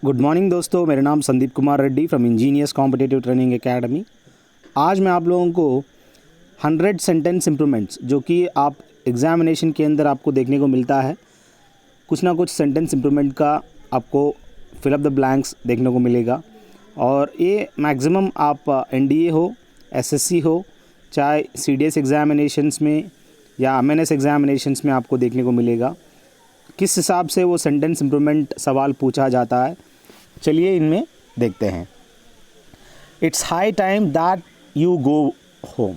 Good morning दोस्तों, मेरा नाम Sandeep Kumar Reddy from engineers competitive training academy. आज मैं आप लोगों को 100 सेंटेंस इम्प्रूवमेंट्स जो कि आप एग्जामिनेशन के अंदर आपको देखने को मिलता है, कुछ ना कुछ सेंटेंस इम्प्रूवमेंट का आपको फिलअप द ब्लैंक्स देखने को मिलेगा। और ये मैक्सिमम आप एनडीए हो, एसएससी हो, चाहे सीडीएस एग्जामिनेशंस में या एमएनएस एग्जामिनेशंस में आपको देखने को मिलेगा। किस हिसाब से वो सेंटेंस इम्प्रूवमेंट सवाल पूछा जाता है, चलिए इनमें देखते हैं। It's high time that you go home.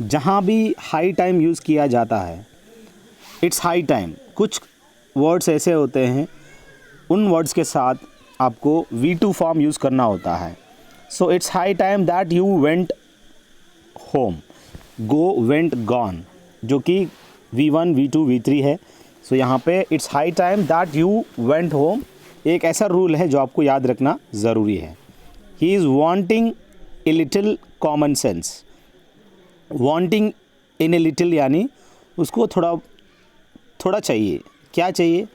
जहाँ भी हाई टाइम यूज़ किया जाता है, इट्स हाई टाइम, कुछ वर्ड्स ऐसे होते हैं, उन वर्ड्स के साथ आपको V2 फॉर्म यूज़ करना होता है। So it's high time that you went home, go, went, gone, जो कि V1, V2, V3 है। सो यहाँ पे it's high time that you went home एक ऐसा रूल है जो आपको याद रखना ज़रूरी है। He is wanting a little common sense. Wanting in a little यानी उसको थोड़ा चाहिए। क्या चाहिए?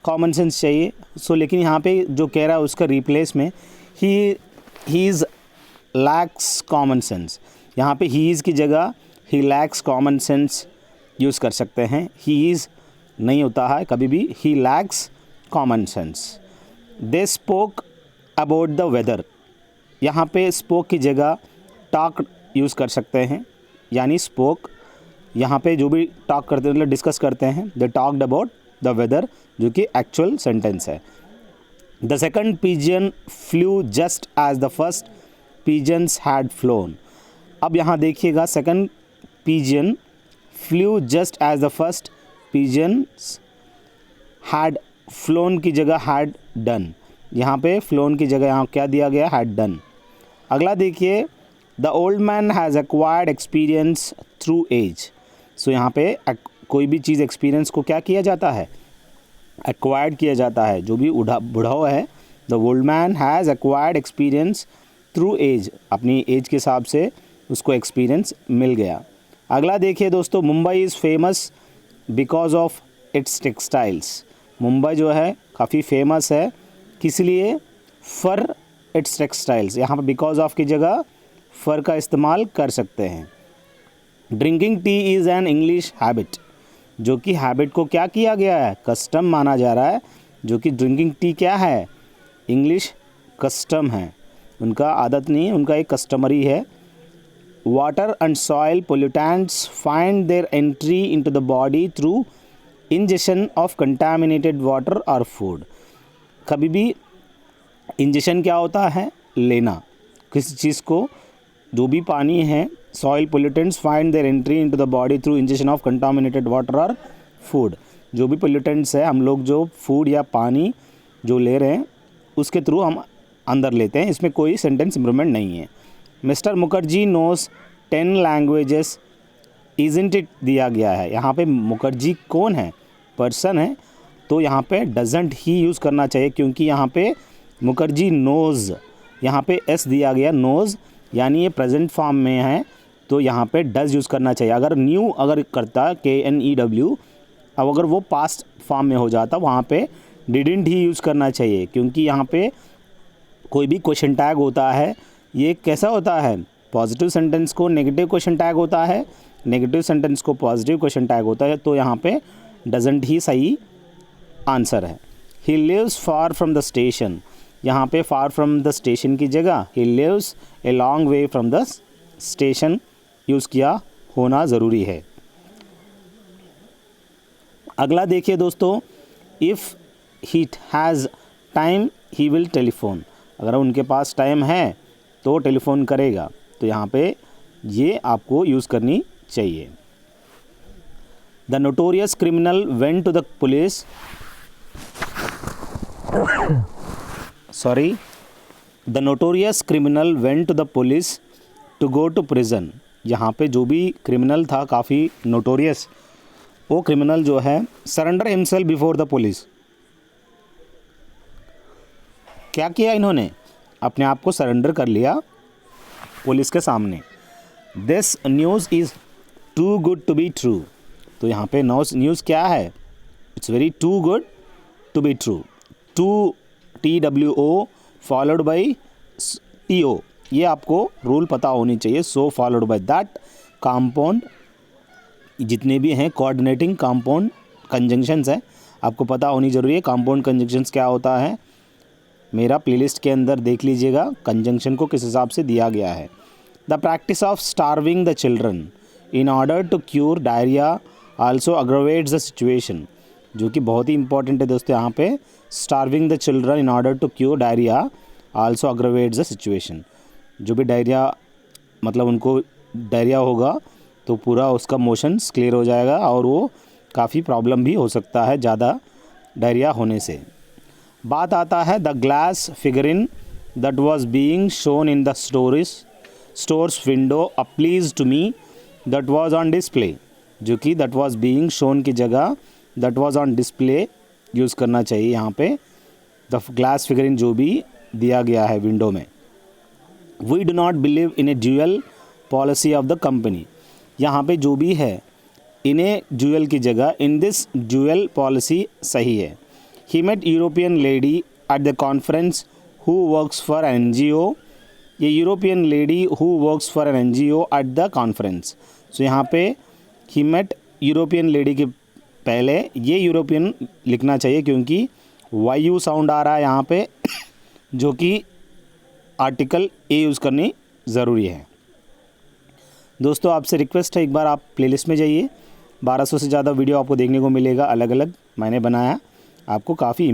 कॉमन सेंस चाहिए। सो लेकिन यहाँ पे जो कह रहा है उसका रिप्लेस में he is lakhs common sense. यहाँ पे ही इज़ की जगह ही लैक्स कॉमन सेंस यूज़ कर सकते हैं। ही इज़ नहीं होता है कभी भी, he lacks common sense. They spoke about the weather. यहाँ पे स्पोक की जगह टॉक यूज़ कर सकते हैं, यानी स्पोक यहाँ पे जो भी टॉक करते हैं मतलब डिस्कस करते हैं, they talked about the weather, जो कि एक्चुअल सेंटेंस है। The second pigeon flew just as the first pigeons had flown. अब यहाँ देखिएगा, second pigeon flew just as the first pigeons had flown की जगह हैड डन। यहाँ पे फ्लोन की जगह यहाँ क्या दिया गया? Had done. अगला देखिए, the old man has acquired experience through age. So यहाँ पे कोई भी चीज़ एक्सपीरियंस को क्या किया जाता है? एक्वायर्ड किया जाता है। जो भी बुढ़ाओ है, the old man has acquired experience through age, अपनी एज के हिसाब से उसको एक्सपीरियंस मिल गया। अगला देखिए दोस्तों, Mumbai is famous because of its textiles. Mumbai जो है काफ़ी फेमस है, किस लिए? For its textiles. यहाँ पर बिकॉज ऑफ की जगह फॉर का इस्तेमाल कर सकते हैं। Drinking tea is an English habit, जो कि हैबिट को क्या किया गया है? कस्टम माना जा रहा है, जो कि ड्रिंकिंग टी क्या है? इंग्लिश कस्टम है, उनका आदत नहीं है, उनका एक कस्टमरी है। Water and soil pollutants find there entry into the body through injection of contaminated water और फूड। कभी भी इंजेक्शन क्या होता है? लेना किसी चीज़ को, जो भी पानी है, soil pollutants find there entry into the body through injection of contaminated water और फूड। जो भी पोल्यूटेंट्स है, हम लोग जो फूड या पानी जो ले रहे हैं उसके थ्रू हम अंदर लेते हैं। इसमें कोई सेंटेंस इम्प्रूवमेंट नहीं है। Mister Mukherjee knows 10 languages isn't it दिया गया है। यहाँ पे मुखर्जी कौन है? पर्सन है, तो यहाँ पे डजंट ही यूज़ करना चाहिए, क्योंकि यहाँ पे मुखर्जी नोज़, यहाँ पे एस दिया गया, नोज़, यानी ये प्रेजेंट फॉर्म में है, तो यहाँ पे डज यूज़ करना चाहिए। अगर न्यू अगर करता KNEW, अब अगर वो पास्ट फॉर्म में हो जाता, वहाँ पे डिडंट ही यूज़ करना चाहिए, क्योंकि यहाँ पे कोई भी क्वेश्चन टैग होता है, ये कैसा होता है? पॉजिटिव सेंटेंस को नेगेटिव क्वेश्चन टैग होता है, नेगेटिव सेंटेंस को पॉजिटिव क्वेश्चन टैग होता है, तो यहाँ पे डजंट ही सही आंसर है। He lives far from the station. यहाँ पे फार फ्रॉम द स्टेशन की जगह he lives a long way from the station use किया होना ज़रूरी है। अगला देखिए दोस्तों, if he has time he will telephone. अगर उनके पास टाइम है तो टेलीफोन करेगा, तो यहाँ पे ये आपको यूज़ करनी चाहिए। The notorious criminal went to the police, the notorious criminal went to the police to go to prison. यहाँ पे जो भी क्रिमिनल था, काफ़ी नोटोरियस, वो क्रिमिनल जो है surrender himself before the police. क्या किया इन्होंने? अपने आप को सरेंडर कर लिया पुलिस के सामने। This news is too good to be true. तो यहाँ पे न्यूज़ क्या है? It's very too good to be true. Too TWO followed by TO, ये आपको रूल पता होनी चाहिए। So followed by that, compound जितने भी हैं कोऑर्डिनेटिंग कंपाउंड कंजंक्शंस हैं आपको पता होनी ज़रूरी है। कंपाउंड कंजंक्शंस क्या होता है, मेरा प्लेलिस्ट के अंदर देख लीजिएगा कंजंक्शन को किस हिसाब से दिया गया है। The practice of starving the children in order to cure diarrhoea also aggravates the situation, जो कि बहुत ही इंपॉर्टेंट है दोस्तों यहाँ पे। Starving the children in order to cure diarrhoea also aggravates the situation, जो भी डायरिया मतलब उनको डायरिया होगा तो पूरा उसका मोशंस क्लियर हो जाएगा और वो काफ़ी प्रॉब्लम भी हो सकता है ज़्यादा डायरिया होने से। बात आता है the glass figurine that was being shown in the store's window a please to me that was on display, जो कि दैट वाज बीइंग शोन की जगह that was on display use करना चाहिए यहाँ पे। द ग्लास फिगरिन जो भी दिया गया है विंडो में। We do not believe in a dual policy of the company, यहाँ पे जो भी है इन्हें ड्यूअल की जगह इन दिस ड्यूअल पॉलिसी सही है। He met European lady at the conference who works for an NGO, ये European lady who works for an NGO at the conference. So यहाँ पे ही मेट यूरोपियन लेडी के पहले ये यूरोपियन लिखना चाहिए क्योंकि YU साउंड आ रहा है यहाँ पे जो कि आर्टिकल ए यूज़ करनी ज़रूरी है। दोस्तों आपसे रिक्वेस्ट है एक बार आप प्लेलिस्ट में जाइए, 1200 से ज़्यादा वीडियो आपको देखने को मिलेगा, अलग अलग मैंने बनाया, आपको काफ़ी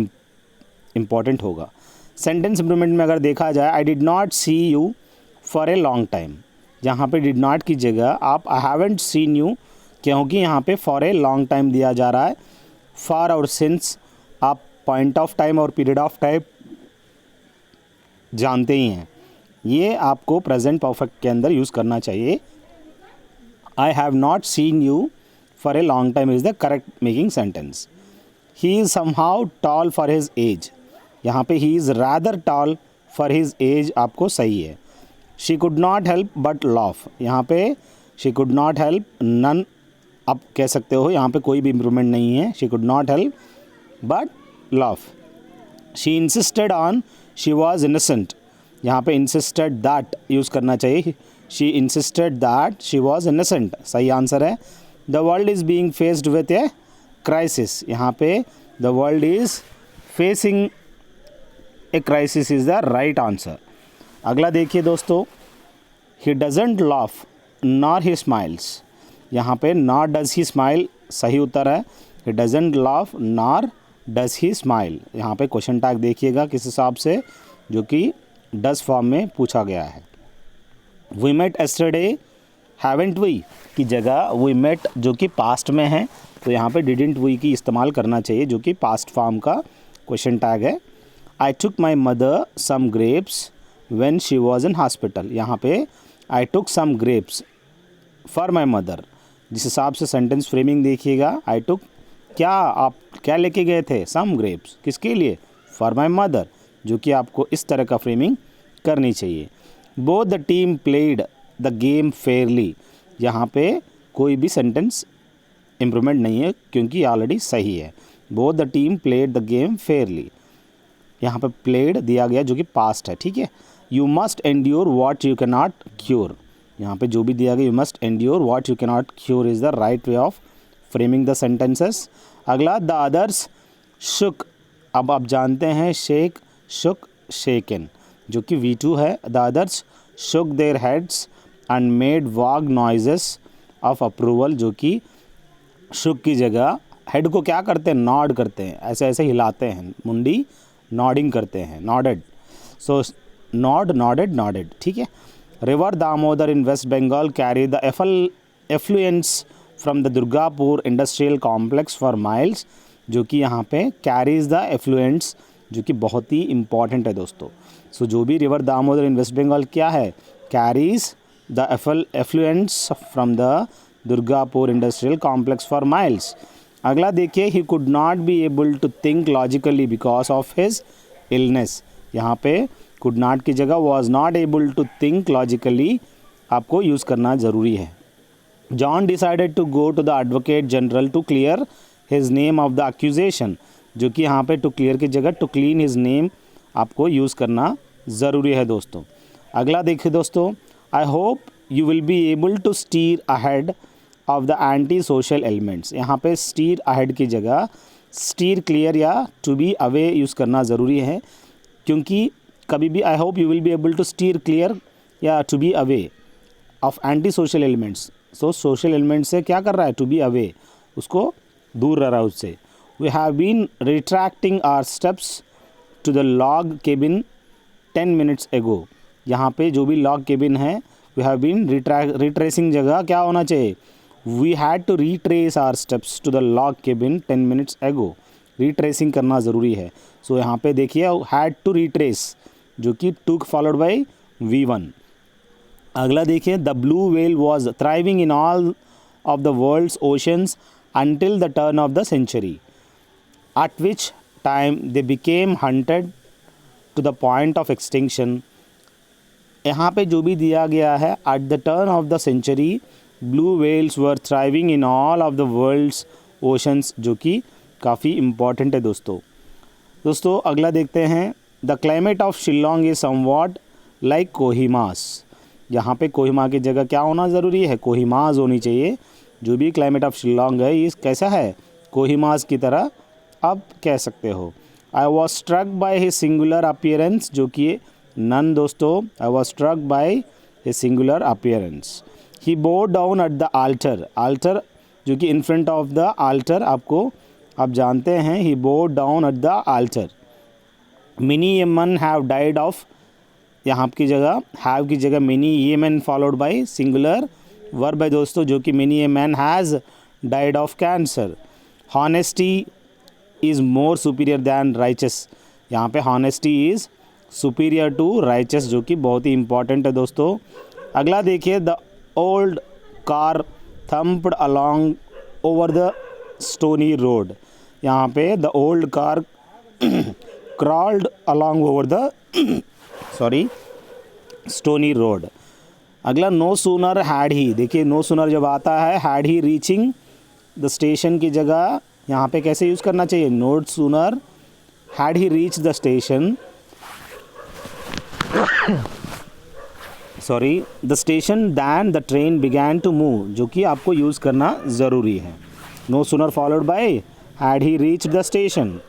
इम्पॉर्टेंट होगा। सेंटेंस इम्प्रूवमेंट में अगर देखा जाए I did not see you for a long time, यहाँ पे डिड नॉट की जगह आप आई हैवेंट सीन यू, क्योंकि यहाँ पे फॉर ए लॉन्ग टाइम दिया जा रहा है। फॉर और सिंस आप पॉइंट ऑफ टाइम और पीरियड ऑफ टाइम जानते ही हैं, ये आपको प्रेजेंट परफेक्ट के अंदर यूज़ करना चाहिए। I have not seen you for a long time is the correct making sentence. He is somehow tall for his age, यहाँ पे he is rather tall for his age आपको सही है। She could not help but laugh, यहाँ पे she could not help none आप कह सकते हो, यहाँ पे कोई भी इम्प्रूवमेंट नहीं है। She could not help but laugh. She insisted on she was innocent, यहाँ पे इंसिस्टेड दैट यूज़ करना चाहिए। She insisted that she was innocent, सही आंसर है। The world is being faced with a crisis, यहाँ पे the world is facing a crisis is the right answer. अगला देखिए दोस्तों, he doesn't laugh nor he smiles, यहाँ पे not does he smile सही उत्तर है। He doesn't laugh nor does he smile, यहाँ पे क्वेश्चन टैग देखिएगा किस हिसाब से, जो कि डज फॉर्म में पूछा गया है। We met yesterday haven't we की जगह वी मेट जो कि पास्ट में है, तो यहाँ पे डिडंट वी की इस्तेमाल करना चाहिए जो कि पास्ट फॉर्म का क्वेश्चन टैग है। I took my mother some grapes when she was in hospital, यहाँ पे I took some grapes for my mother, जिस हिसाब से सेंटेंस फ्रेमिंग देखिएगा। आई टुक क्या आप क्या लेके गए थे, सम ग्रेप्स किसके लिए, फॉर माई मदर, जो कि आपको इस तरह का फ्रेमिंग करनी चाहिए। Both the team played the game Fairlie, यहाँ पे कोई भी सेंटेंस इम्प्रूवमेंट नहीं है क्योंकि ऑलरेडी सही है। Both the team played the game Fairlie, यहाँ पे प्लेड दिया गया जो कि पास्ट है, ठीक है। You must endure what you can not cure, यहाँ पे जो भी दिया गया you must endure what you can not cure is the right way of framing the sentences. अगला द अदर्स शुक, अब आप जानते हैं शेक शुक शेकन जो कि V2 है। The others shook their heads and made vague noises of approval, जो कि शुक की जगह हेड को क्या करते हैं, नॉड करते हैं, ऐसे ऐसे हिलाते हैं, मुंडी नॉडिंग करते हैं, nodded. So nod nodded nodded, ठीक है। River Damodar in West Bengal carry the effluence from the Durgapur industrial complex for miles, जो कि यहाँ पे कैरीज द एफ्लुएंट्स, जो कि बहुत ही इंपॉर्टेंट है दोस्तों। सो जो भी river Damodar in West Bengal क्या है, carries the effluents from the Durgapur industrial complex for miles. अगला देखिए, he could not be able to think logically because of his illness, यहाँ पे कुड नॉट की जगह was not able to think logically आपको use करना ज़रूरी है। John decided to go to the advocate general to clear his name of the accusation, जो कि यहाँ पे टू क्लियर की जगह टू क्लीन हिज नेम आपको यूज़ करना ज़रूरी है दोस्तों। अगला देखिए दोस्तों, I hope you will be able to steer ahead of the anti social elements. यहाँ पे स्टीर अहेड की जगह स्टीर क्लियर या टू बी अवे यूज़ करना ज़रूरी है, क्योंकि कभी भी I hope you will be able to steer clear या to be away of anti social elements. So social element से क्या कर रहा है, टू बी अवे, उसको दूर रह रहा है उससे। We have been retracting our steps to the log cabin 10 minutes ago. यहाँ पे जो भी लॉग केबिन है, वी हैव बीन रिट्रेसिंग जगह क्या होना चाहिए, we had to retrace our steps to the log cabin 10 minutes ago. Retracing करना ज़रूरी है। सो यहाँ पे देखिए हैड टू रिट्रेस, जो कि टूक फॉलोड बाई V1। अगला देखिए, the blue whale was thriving in all of the world's oceans until the turn of the century, at which time they became hunted to the point of extinction। यहाँ पे जो भी दिया गया है, at the turn of the century blue whales were thriving in all of the world's oceans, जो कि काफ़ी इम्पॉर्टेंट है दोस्तों। अगला देखते हैं, the climate of Shillong is somewhat like Kohima's. यहाँ पे कोहिमा की जगह क्या होना ज़रूरी है, कोहिमास होनी चाहिए। जो भी क्लाइमेट ऑफ शिलोंग है ये कैसा है, कोहिमास की तरह आप कह सकते हो। I was struck by his singular appearance, जो कि नन दोस्तों, I was struck by his singular appearance. He bore down at the altar जो कि in front of the altar, आपको आप जानते हैं, he bore down at the altar. Many a man have died of, यहाँ की जगह हैव की जगह many a man followed by singular verb है दोस्तों, जो कि many a man has died of cancer. Honesty is more superior than riches. यहाँ पे honesty is superior to riches, जो कि बहुत ही इंपॉर्टेंट है दोस्तों। अगला देखिए, the old car thumped along over the stony road. यहाँ पे the old car crawled along over the stony road. अगला, नो सूनर हैड ही। देखिए नो सूनर जब आता है, had he reaching the station की जगह यहाँ पे कैसे यूज़ करना चाहिए, no sooner had he reach the station the station than the train began to move, जो कि आपको यूज़ करना ज़रूरी है। No sooner followed by had he reach the station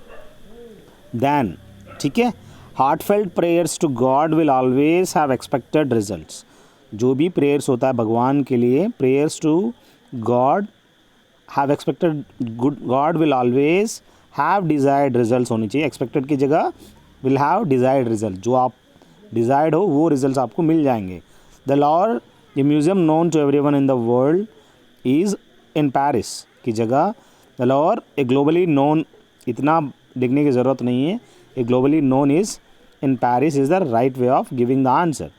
than, ठीक है। Heartfelt prayers to God will always have expected results. जो भी प्रेयर्स होता है भगवान के लिए, prayers to God have expected good, God will always have desired results होनी चाहिए। एक्सपेक्टेड की जगह विल हैव डिज़ायर्ड रिजल्ट, जो आप डिज़ायर्ड हो वो रिजल्ट्स आपको मिल जाएंगे। The Louvre a museum known to everyone in the world is in Paris की जगह the Louvre a globally known, इतना लिखने की ज़रूरत नहीं है, a globally known is in Paris is the right way of giving the answer.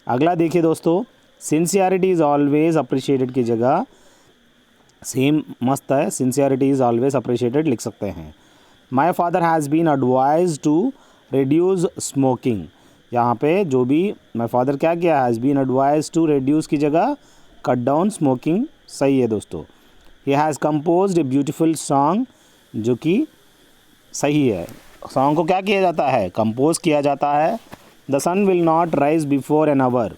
अगला देखिए दोस्तों, सिंसियरिटी इज़ ऑलवेज अप्रिशिएटेड की जगह सेम मस्त है, सिंसियरिटी इज़ ऑलवेज अप्रिशिएटेड लिख सकते हैं। My father has been advise to reduce smoking. यहाँ पे जो भी माई फादर क्या किया, has been advise to reduce की जगह कट डाउन स्मोकिंग, सही है दोस्तों। He has composed a beautiful song, जो कि सही है। सॉन्ग को क्या किया जाता है, कंपोज किया जाता है। The sun will not rise before an hour,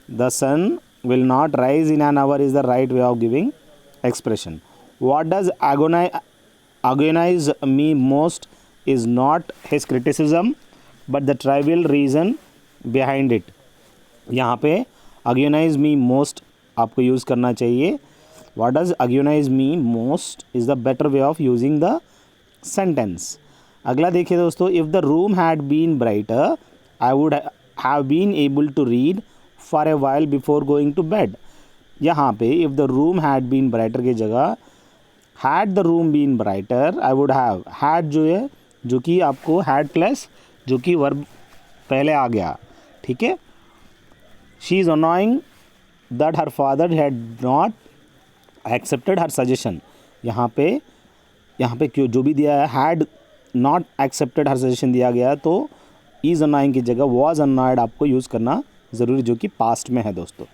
the sun will not rise in an hour is the right way of giving expression. What does agonize me most is not his criticism but the trivial reason behind it. यहाँ पे agonize me most आपको use करना चाहिए। What does agonize me most is the better way of using the sentence. अगला देखिए दोस्तों, if the room had been brighter I would have been able to read for a while before going to bed. यहाँ पे if the room had been brighter की जगह had the room been brighter I would have, had जो है जो कि आपको had plus जो कि वर्ब पहले आ गया, ठीक है। She is annoying that her father had not accepted her suggestion. यहाँ पे क्यों जो भी दिया है, had not accepted her suggestion दिया गया, तो इज़ अनोइंग की जगह वॉज अनॉयड आपको यूज़ करना ज़रूरी, जो कि पास्ट में है दोस्तों।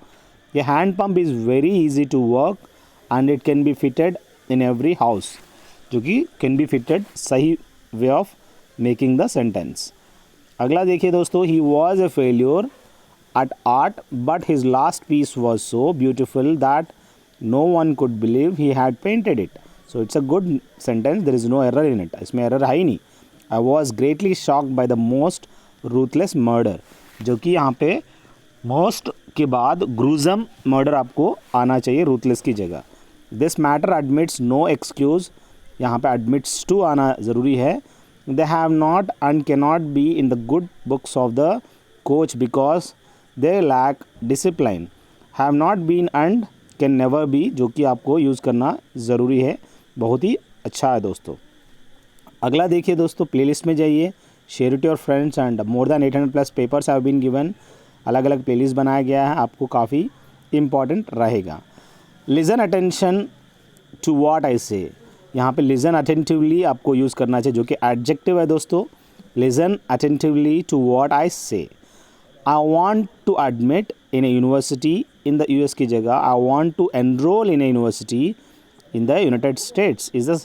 A hand pump is very easy to work and it can be fitted in every house, जो कि can be fitted, सही way of making the sentence। अगला देखिए दोस्तों, he was a failure at art but his last piece was so beautiful that no one could believe he had painted it. So it's a good sentence, there is no error in it, इसमें error है ही नहीं. I was greatly shocked by the most ruthless murder, जो कि यहाँ पे most के बाद gruesome murder आपको आना चाहिए ruthless की जगह. This matter admits no excuse, यहाँ पे admits to आना ज़रूरी है. They have not and cannot be in the good books of the coach because they lack discipline. Have not been and can never be, जो कि आपको use करना ज़रूरी है. बहुत ही अच्छा है दोस्तों. अगला देखिए दोस्तों, प्लेलिस्ट में जाइए, share it your friends and more than 800+ papers have been given. अलग अलग प्लेलिस्ट बनाया गया है, आपको काफ़ी इम्पॉर्टेंट रहेगा. Listen attention to what I say, यहाँ पे लिसन अटेंटिवली आपको यूज़ करना चाहिए, जो कि एडजेक्टिव है दोस्तों. Listen attentively to what I say. I want to admit in a university in the US की जगह I want to enroll in a university in the United States is the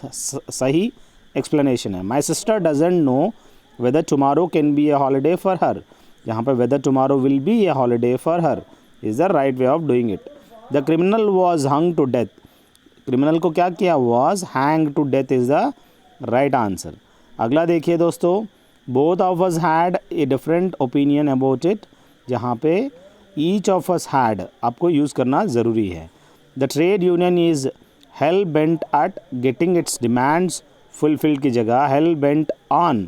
सही explanation है. My sister doesn't know whether tomorrow can be a holiday for her. यहाँ पे whether tomorrow will be a holiday for her is the right way of doing it. The criminal was hung to death. criminal को क्या किया, was hanged to death is the right answer. अगला देखिए दोस्तों, both of us had a different opinion about it, जहाँ पे each of us had आपको use करना ज़रूरी है. The trade union is hell bent at getting its demands fulfilled की जगह hell bent on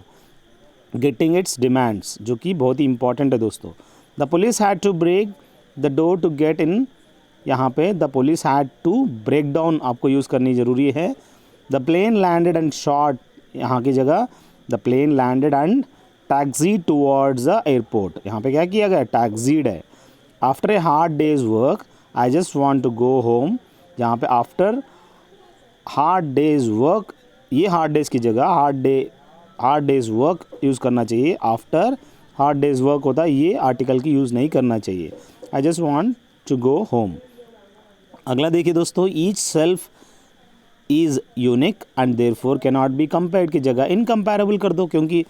getting its demands, जो कि बहुत ही important है दोस्तों. The police had to break the door to get in, यहाँ पे the police had to break down आपको यूज़ करनी ज़रूरी है. The plane landed and shot, यहाँ की जगह the plane landed and taxied towards the airport. यहाँ पे क्या किया गया, taxied है. After a hard day's work, I just want to go home. यहाँ पे after hard day's work, ये hard days की जगह hard day's work यूज़ करना चाहिए. After hard day's work होता है, ये आर्टिकल की यूज़ नहीं करना चाहिए. I just want to go home. अगला देखिए दोस्तों, each self is unique and therefore cannot be compared की जगह incomparable कर दो, क्योंकि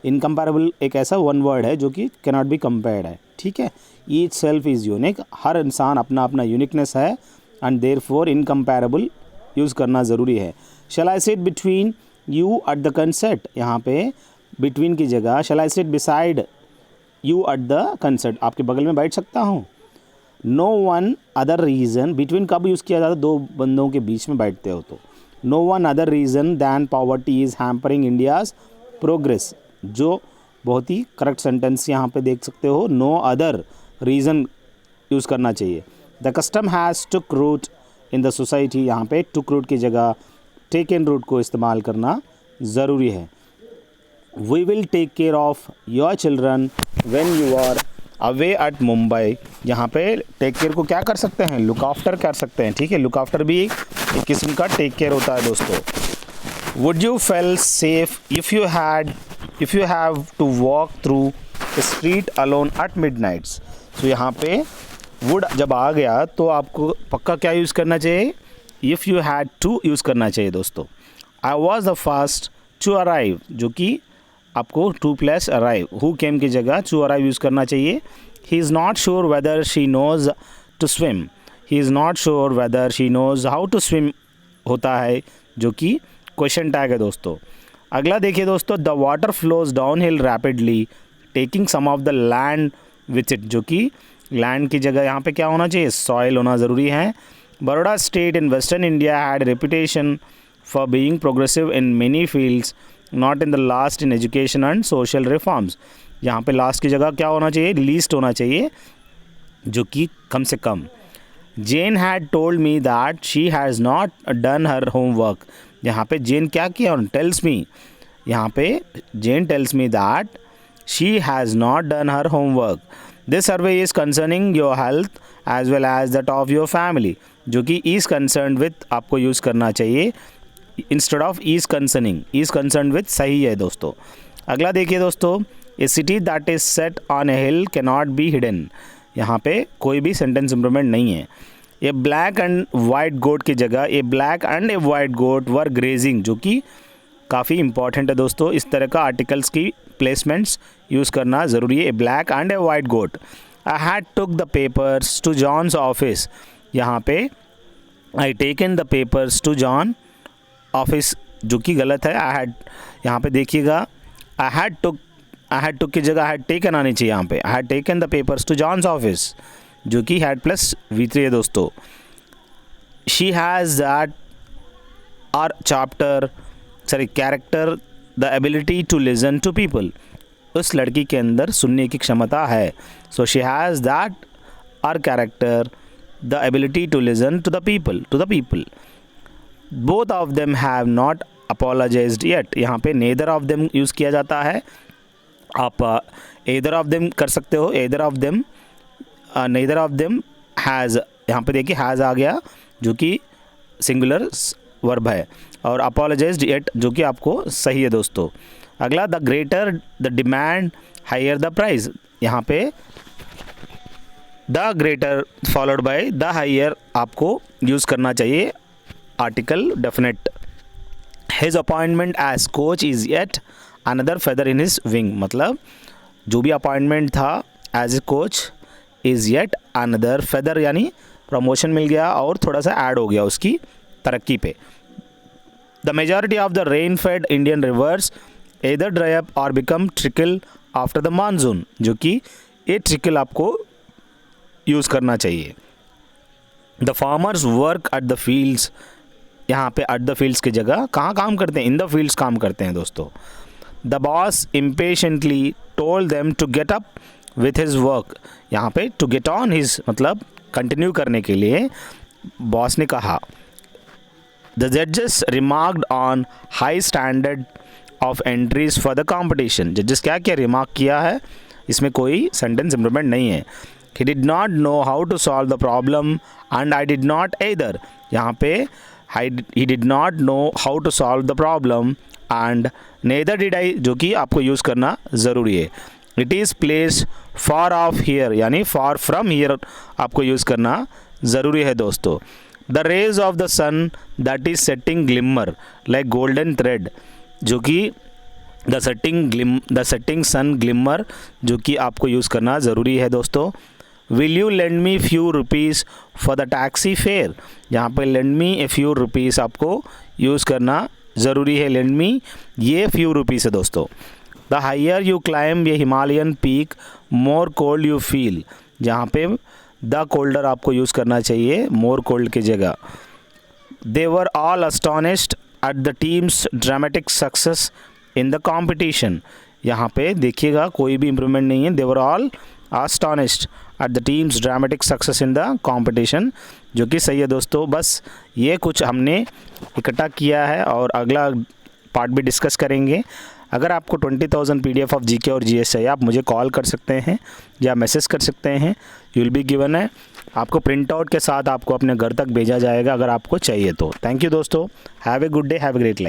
इनकम्पेरेबल एक ऐसा वन वर्ड है जो कि कैनॉट बी कंपेयर्ड है. ठीक है, ईच सेल्फ इज़ यूनिक, हर इंसान अपना अपना यूनिकनेस है एंड देयरफॉर इनकम्पेरेबल यूज़ करना ज़रूरी है. Shall I sit between you at the concert, यहाँ पे बिटवीन की जगह shall I sit beside you at the concert, आपके बगल में बैठ सकता हूँ. No one other reason, between कब यूज़ किया जाता है, दो बंदों के बीच में बैठते हो तो. No one other reason than poverty is hampering India's progress, जो बहुत ही करेक्ट सेंटेंस यहाँ पे देख सकते हो. नो अदर रीज़न यूज़ करना चाहिए. The custom has took root in the society, यहाँ पे टुक रूट की जगह टेक इन रूट को इस्तेमाल करना ज़रूरी है. We will take care of your children when you are away at Mumbai, यहाँ पे टेक केयर को क्या कर सकते हैं, लुक आफ्टर कर सकते हैं. ठीक है, लुक आफ्टर भी एक किस्म का टेक केयर होता है दोस्तों. Would you fail safe if you have to walk through a street alone at midnights. So यहाँ पे would जब आ गया तो आपको पक्का क्या यूज़ करना चाहिए, if you had to use करना चाहिए दोस्तों. I was the first to arrive, जो कि आपको to plus arrive, who came की जगह to arrive यूज़ करना चाहिए. He is not sure whether she knows to swim. He is not sure whether she knows how to swim होता है, जो कि क्वेश्चन टैग है दोस्तों. अगला देखिए दोस्तों, the water flows down hill rapidly taking some of the land with it, जो कि लैंड की जगह यहाँ पे क्या होना चाहिए, सॉइल होना ज़रूरी है. Baroda state in western India had reputation for being progressive in many fields, not in the last in education and social reforms. यहाँ पे लास्ट की जगह क्या होना चाहिए, लीस्ट होना चाहिए, जो कि कम से कम. Jane had told me that she has not done her homework, यहाँ पे जेन क्या किया, टेल्स मी, यहाँ पे Jane tells me that she has not done her homework. This survey is concerning your health as well as that of your family, जो कि is concern with आपको use करना चाहिए instead of is concerning. Is concern with सही है दोस्तों. अगला देखिए दोस्तों, ए city that is set on a hill can not be hidden, यहाँ पे कोई भी सेंटेंस इंप्रूवमेंट नहीं है. A black and white goat की जगह a black and a white goat were grazing, जो कि काफ़ी इंपॉर्टेंट है दोस्तों। इस तरह का आर्टिकल्स की प्लेसमेंट्स यूज़ करना ज़रूरी है। A black and a white goat, I had took the papers to John's office. यहाँ पे I taken the papers to John office, जो कि गलत है। आई हैड, यहाँ पे देखिएगा, आई हैड टुक की जगह आई हैड टेकन आनी चाहिए यहाँ पे। I had taken the papers to John's office, जो कि हैड प्लस V3 है दोस्तों। She has that rare character the ability to listen to people. उस लड़की के अंदर सुनने की क्षमता है। So she has that rare character the ability to listen to the people. Both of them have not apologised yet. यहाँ पे नेदर ऑफ देम यूज़ किया जाता है। आप एदर ऑफ देम कर सकते हो, either of them, neither of them has, यहाँ पे देखिए हैज़ आ गया, जो कि सिंगुलर वर्ब है, और अपोलोजाइज्ड येट जो कि आपको सही है दोस्तों। अगला, the greater the demand higher the price. यहाँ पे the greater followed by the higher आपको यूज़ करना चाहिए article definite. His appointment as coach is yet another feather in his wing. मतलब जो भी अपॉइंटमेंट था as a coach is yet another feather, यानी प्रमोशन मिल गया और थोड़ा सा ऐड हो गया उसकी तरक्की पे। The majority of the rain fade Indian reverse either dry up or become trickle after the monsoon, जो कि ये trickle आपको यूज़ करना चाहिए। The farmers work at the fields, यहाँ पे एट द फील्ड्स की जगह कहाँ काम करते हैं, इन द फील्ड्स काम करते हैं दोस्तों। The boss impatiently told them to get up with his work. यहाँ पे टू गेट ऑन हिज मतलब कंटिन्यू करने के लिए बॉस ने कहा। द जजेस remarked on high standard of entries for the competition. जजेस क्या क्या रिमार्क किया है, इसमें कोई सेंटेंस इम्प्रूवमेंट नहीं है। He did not know how to solve the problem and I did not either. यहाँ पे he did not know how to solve the problem and neither did I, जो कि आपको यूज़ करना ज़रूरी है। It is place far off here, यानी far from here आपको यूज़ करना ज़रूरी है दोस्तों। The rays of the sun that is setting glimmer like golden thread, जो कि द सेटिंग सन ग्लिमर, जो कि आपको यूज़ करना ज़रूरी है दोस्तों। Will you lend me few rupees for the taxi fare. यहाँ पे lend me a few rupees आपको यूज़ करना ज़रूरी है। लेंड मी ये फ्यू रुपीज़ है दोस्तों। द हायर यू क्लाइम ये Himalayan peak more cold you feel, जहाँ पे द कोल्डर आपको यूज़ करना चाहिए मोर कोल्ड की जगह। They were all astonished at the team's dramatic success in the competition. यहाँ पे देखिएगा कोई भी इम्प्रूवमेंट नहीं है। They were all astonished at the team's dramatic success in the competition, जो कि सही है दोस्तों। बस ये कुछ हमने इकट्ठा किया है और अगला पार्ट भी डिस्कस करेंगे। अगर आपको 20,000 PDF ऑफ GK और GS चाहिए, आप मुझे कॉल कर सकते हैं या मैसेज कर सकते हैं। यू विल बी गिवन है, आपको प्रिंट आउट के साथ आपको अपने घर तक भेजा जाएगा अगर आपको चाहिए तो। थैंक यू दोस्तों, have a good day, have a great life.